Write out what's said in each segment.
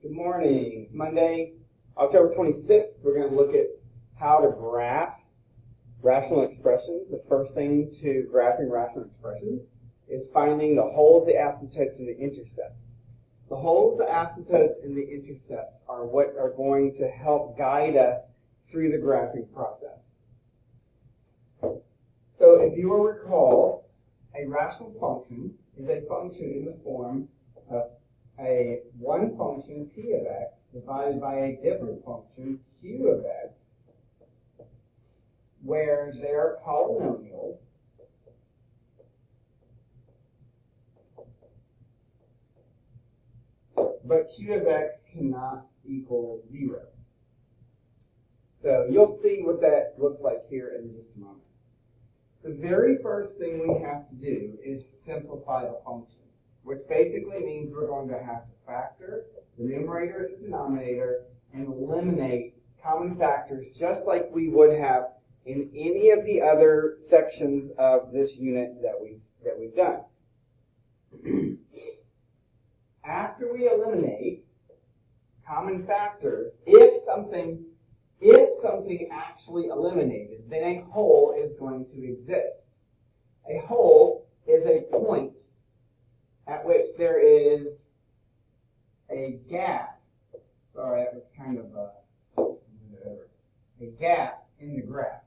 Good morning. Monday, October 26th, we're going to look at how to graph rational expressions. The first thing to graphing rational expressions is finding the holes, the asymptotes, and the intercepts. The holes, the asymptotes, and the intercepts are what are going to help guide us through the graphing process. So if you will recall, a rational function is a function in the form of a one function p of x divided by a different function q of x, where they're polynomials but q of x cannot equal 0. So you'll see what that looks like here in just a moment. The very first thing we have to do is simplify the function, which basically means we're going to have to factor the numerator and the denominator and eliminate common factors just like we would have in any of the other sections of this unit that we've done. After we eliminate common factors, if something actually eliminated, then a hole is going to exist. A hole is a point at which there is a gap. Sorry, that was kind of a gap in the graph.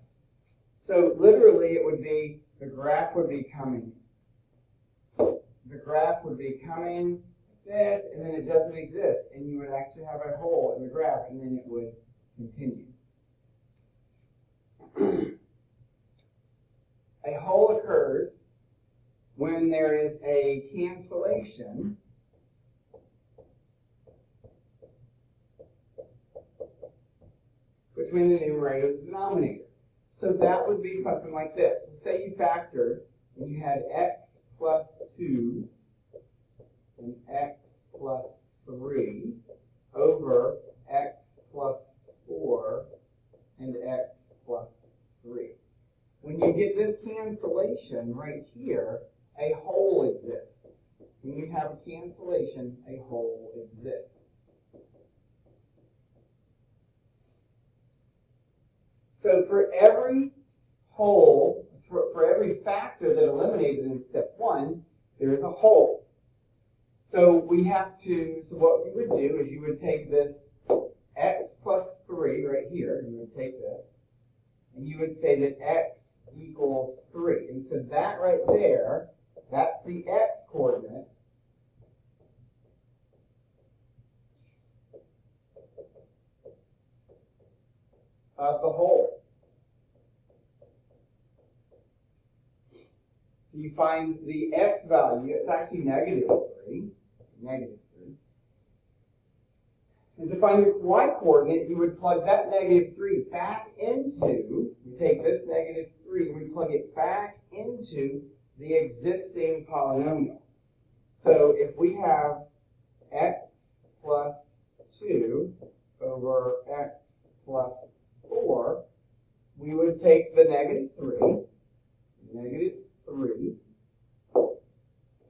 So literally it would be, the graph would be coming like this, and then it doesn't exist, and you would actually have a hole in the graph, and then it would continue. A hole occurs when there is a cancellation between the numerator and the denominator. So that would be something like this. Let's say you factored and you had x plus 2 and x plus 3 over x plus 4 and x plus 3. When you get this cancellation right here, a hole exists. When you have a cancellation, a hole exists. So for every hole, for every factor that eliminated in step 1, there is a hole. So what you would do is you would take this x plus 3 right here, you would take this, and you would say that x equals 3. And so that right there, that's the x coordinate. Of the hole. So you find the x value, it's actually negative 3. And to find the y coordinate, you would plug that negative 3 back into, you take this negative 3 and we plug it back into the existing polynomial. So if we have x plus 2 over x plus 4, we would take the negative 3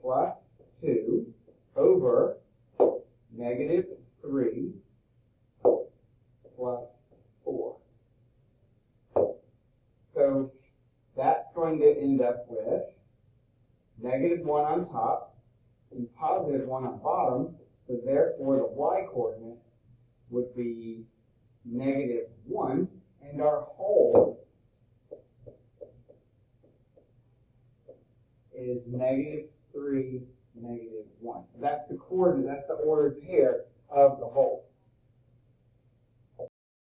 plus 2 over negative 3 plus 4. So that's going to end up with negative 1 on top and positive 1 on bottom. So therefore the y coordinate would be negative 1, and our hole is negative 3, negative 1. So that's the coordinate, that's the ordered pair of the hole.